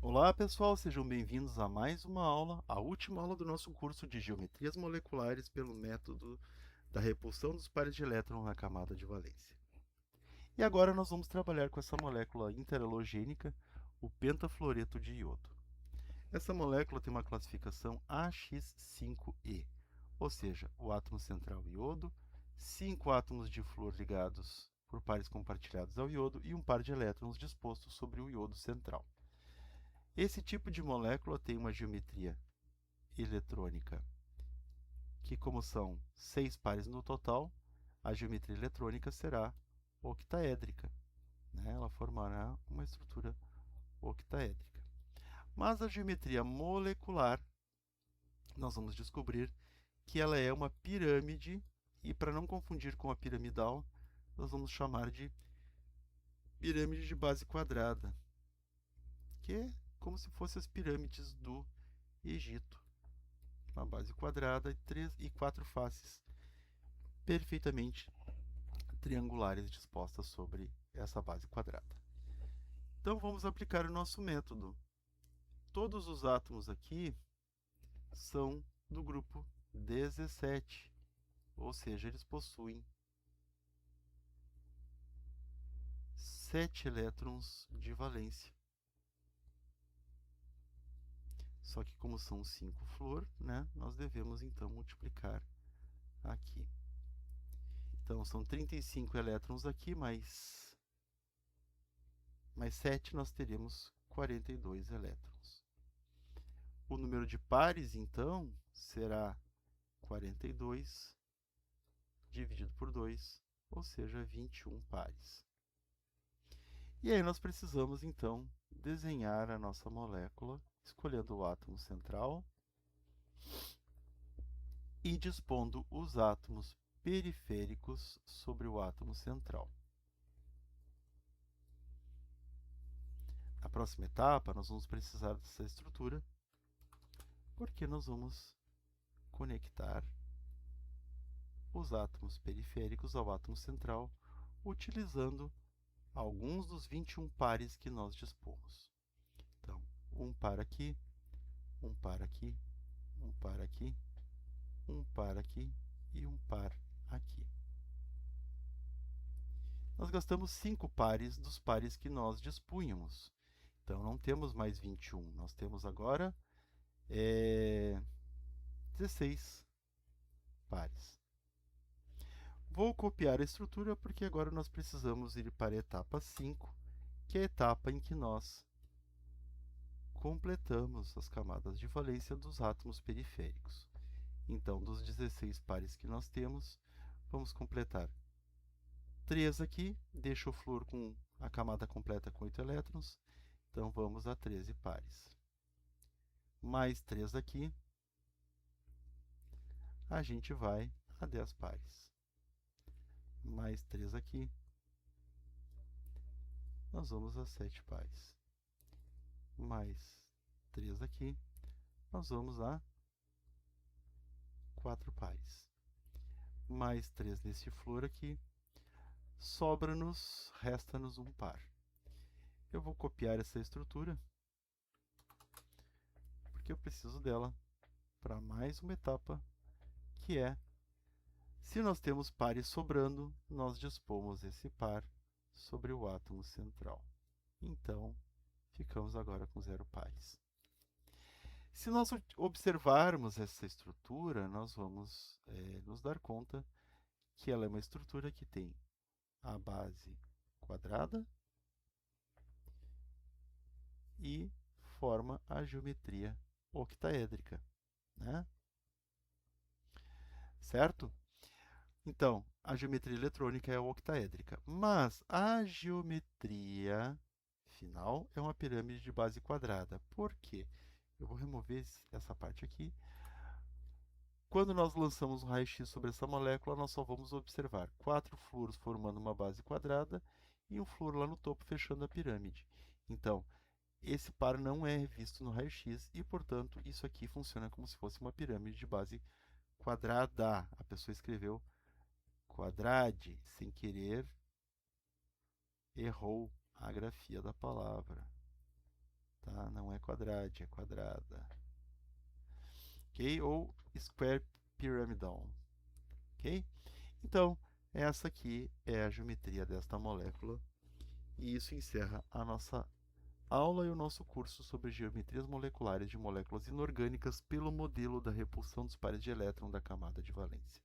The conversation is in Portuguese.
Olá pessoal, sejam bem-vindos a mais uma aula, a última aula do nosso curso de Geometrias Moleculares pelo método da repulsão dos pares de elétron na camada de valência. E agora nós vamos trabalhar com essa molécula interhalogênica, o pentafluoreto de iodo. Essa molécula tem uma classificação AX5E, ou seja, o átomo central iodo, 5 átomos de flúor ligados por pares compartilhados ao iodo e um par de elétrons disposto sobre o iodo central. Esse tipo de molécula tem uma geometria eletrônica que, como são 6 pares no total, a geometria eletrônica será octaédrica, né? Ela formará uma estrutura octaédrica. Mas a geometria molecular, nós vamos descobrir que ela é uma pirâmide, e para não confundir com a piramidal, nós vamos chamar de pirâmide de base quadrada, que é como se fossem as pirâmides do Egito. Uma base quadrada e 4 faces perfeitamente triangulares dispostas sobre essa base quadrada. Então vamos aplicar o nosso método. Todos os átomos aqui são do grupo 17, ou seja, eles possuem 7 elétrons de valência. Só que como são 5 flúor, né, nós devemos então multiplicar aqui. Então são 35 elétrons aqui, mais 7 nós teremos 42 elétrons. O número de pares, então, será 42 dividido por 2, ou seja, 21 pares. E aí nós precisamos, então, desenhar a nossa molécula, escolhendo o átomo central e dispondo os átomos periféricos sobre o átomo central. Na próxima etapa, nós vamos precisar dessa estrutura, porque nós vamos conectar os átomos periféricos ao átomo central, utilizando alguns dos 21 pares que nós dispomos. Então, um par aqui, um par aqui, um par aqui, um par aqui e um par aqui. Nós gastamos 5 pares dos pares que nós dispunhamos. Então, não temos mais 21, nós temos agora 16 pares. Vou copiar a estrutura porque agora nós precisamos ir para a etapa 5, que é a etapa em que nós completamos as camadas de valência dos átomos periféricos. Então, dos 16 pares que nós temos, vamos completar 3 aqui, deixa o flúor com a camada completa com 8 elétrons, então vamos a 13 pares. Mais 3 aqui, a gente vai a 10 pares. Mais 3 aqui, nós vamos a 7 pares. Mais 3 aqui, nós vamos a 4 pares. Mais 3 nesse flúor aqui, resta-nos um par. Eu vou copiar essa estrutura, porque eu preciso dela para mais uma etapa, que é, se nós temos pares sobrando, nós dispomos esse par sobre o átomo central. Então, ficamos agora com 0 pares. Se nós observarmos essa estrutura, nós vamos nos dar conta que ela é uma estrutura que tem a base quadrada e forma a geometria octaédrica, né? Certo? Então, a geometria eletrônica é octaédrica, mas a geometria final é uma pirâmide de base quadrada. Por quê? Eu vou remover essa parte aqui. Quando nós lançamos um raio-x sobre essa molécula, nós só vamos observar 4 fluoros formando uma base quadrada e um fluoro lá no topo fechando a pirâmide. Então, esse par não é visto no raio-x e, portanto, isso aqui funciona como se fosse uma pirâmide de base quadrada. A pessoa escreveu quadrade, sem querer, errou a grafia da palavra. Tá? Não é quadrática quadrada. Ok? Ou square pyramidon. Ok? Então, essa aqui é a geometria desta molécula. E isso encerra a nossa aula e o nosso curso sobre geometrias moleculares de moléculas inorgânicas pelo modelo da repulsão dos pares de elétron da camada de valência.